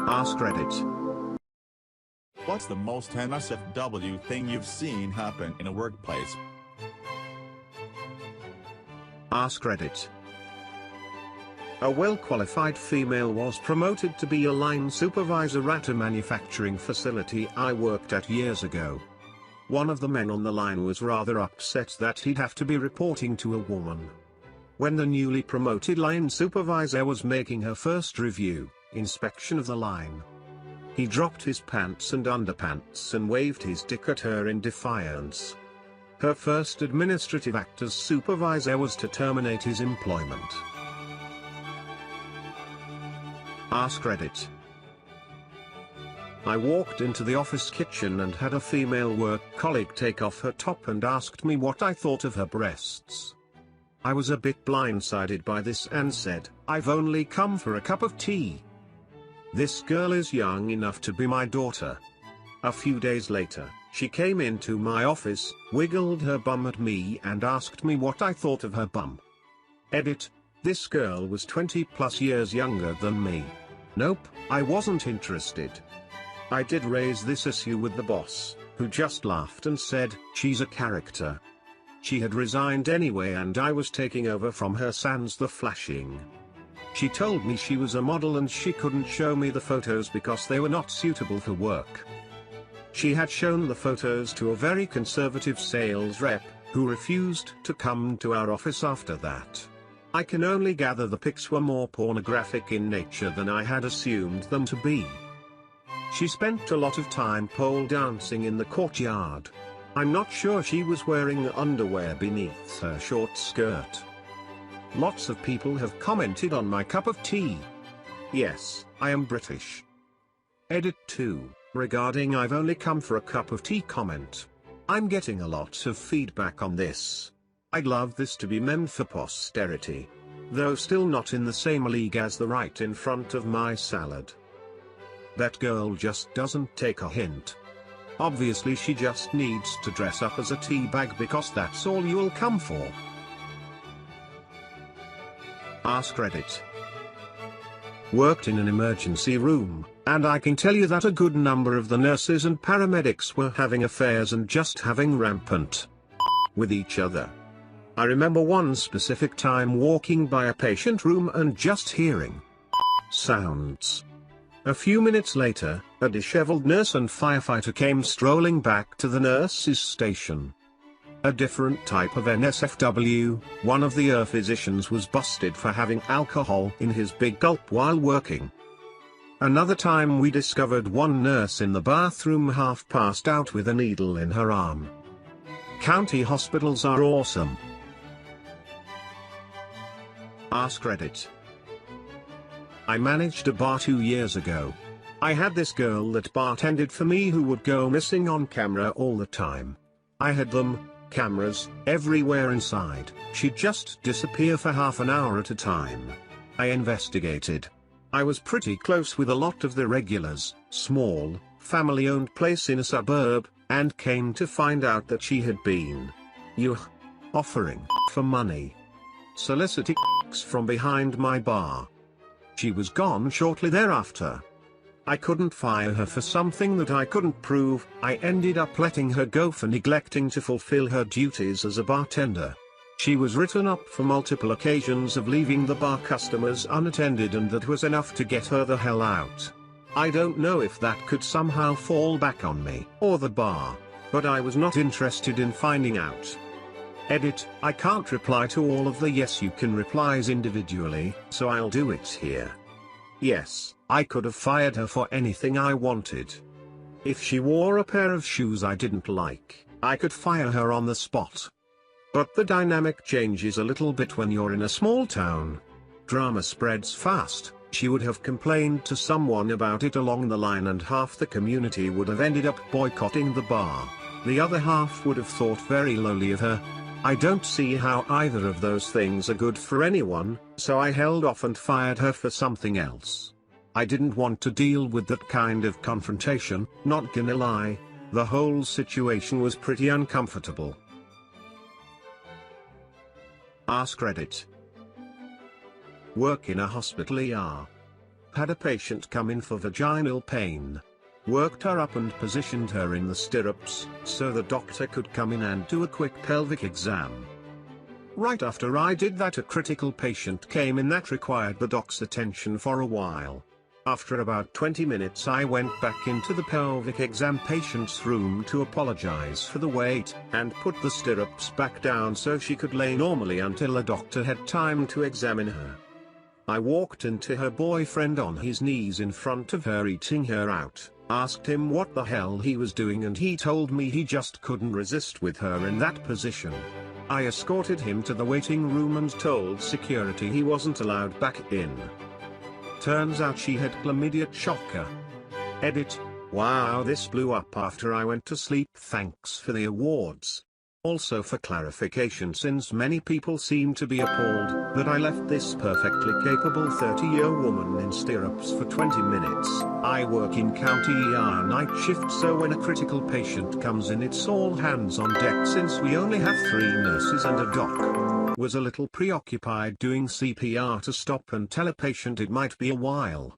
Ask Reddit. What's the most NSFW thing you've seen happen in a workplace? Ask Reddit. A well-qualified female was promoted to be a line supervisor at a manufacturing facility I worked at years ago. One of the men on the line was rather upset that he'd have to be reporting to a woman. When the newly promoted line supervisor was making her first inspection of the line, he dropped his pants and underpants and waved his dick at her in defiance. Her first administrative act as supervisor was to terminate his employment. Ask Reddit. I walked into the office kitchen and had a female work colleague take off her top and asked me what I thought of her breasts. I was a bit blindsided by this and said, "I've only come for a cup of tea." This girl is young enough to be my daughter. A few days later, she came into my office, wiggled her bum at me and asked me what I thought of her bum. Edit. This girl was 20+ years younger than me. Nope, I wasn't interested. I did raise this issue with the boss, who just laughed and said, "She's a character." She had resigned anyway and I was taking over from her sans the flashing. She told me she was a model and she couldn't show me the photos because they were not suitable for work. She had shown the photos to a very conservative sales rep, who refused to come to our office after that. I can only gather the pics were more pornographic in nature than I had assumed them to be. She spent a lot of time pole dancing in the courtyard. I'm not sure she was wearing underwear beneath her short skirt. Lots of people have commented on my cup of tea. Yes, I am British. Edit 2, regarding "I've only come for a cup of tea" comment. I'm getting a lot of feedback on this. I'd love this to be meant for posterity. Though still not in the same league as the right in front of my salad. That girl just doesn't take a hint. Obviously she just needs to dress up as a tea bag because that's all you'll come for. Ask Reddit. Worked in an emergency room, and I can tell you that a good number of the nurses and paramedics were having affairs and just having rampant with each other. I remember one specific time walking by a patient room and just hearing sounds. A few minutes later, a disheveled nurse and firefighter came strolling back to the nurse's station. A different type of NSFW, one of the physicians was busted for having alcohol in his big gulp while working. Another time we discovered one nurse in the bathroom half passed out with a needle in her arm. County hospitals are awesome. Ask Reddit. I managed a bar 2 years ago. I had this girl that bartended for me who would go missing on camera all the time. I had cameras, everywhere inside. She'd just disappear for half an hour at a time. I investigated. I was pretty close with a lot of the regulars, small, family-owned place in a suburb, and came to find out that she had been offering for money. Soliciting from behind my bar. She was gone shortly thereafter. I couldn't fire her for something that I couldn't prove. I ended up letting her go for neglecting to fulfill her duties as a bartender. She was written up for multiple occasions of leaving the bar customers unattended, and that was enough to get her the hell out. I don't know if that could somehow fall back on me or the bar, but I was not interested in finding out. Edit. I can't reply to all of the yes you can replies individually, so I'll do it here. Yes, I could have fired her for anything I wanted. If she wore a pair of shoes I didn't like, I could fire her on the spot. But the dynamic changes a little bit when you're in a small town. Drama spreads fast. She would have complained to someone about it along the line and half the community would have ended up boycotting the bar. The other half would have thought very lowly of her. I don't see how either of those things are good for anyone, so I held off and fired her for something else. I didn't want to deal with that kind of confrontation, not gonna lie. The whole situation was pretty uncomfortable. Ask Reddit. Work in a hospital ER. Had a patient come in for vaginal pain. Worked her up and positioned her in the stirrups, so the doctor could come in and do a quick pelvic exam. Right after I did that, a critical patient came in that required the doc's attention for a while. After about 20 minutes I went back into the pelvic exam patient's room to apologize for the wait, and put the stirrups back down so she could lay normally until a doctor had time to examine her. I walked into her boyfriend on his knees in front of her eating her out, asked him what the hell he was doing, and he told me he just couldn't resist with her in that position. I escorted him to the waiting room and told security he wasn't allowed back in. Turns out she had chlamydia. Shocker. Edit. Wow, this blew up after I went to sleep. Thanks for the awards. Also, for clarification, since many people seem to be appalled that I left this perfectly capable 30-year woman in stirrups for 20 minutes, I work in county ER night shift, so when a critical patient comes in it's all hands on deck since we only have 3 nurses and a doc. Was a little preoccupied doing CPR to stop and tell a patient it might be a while.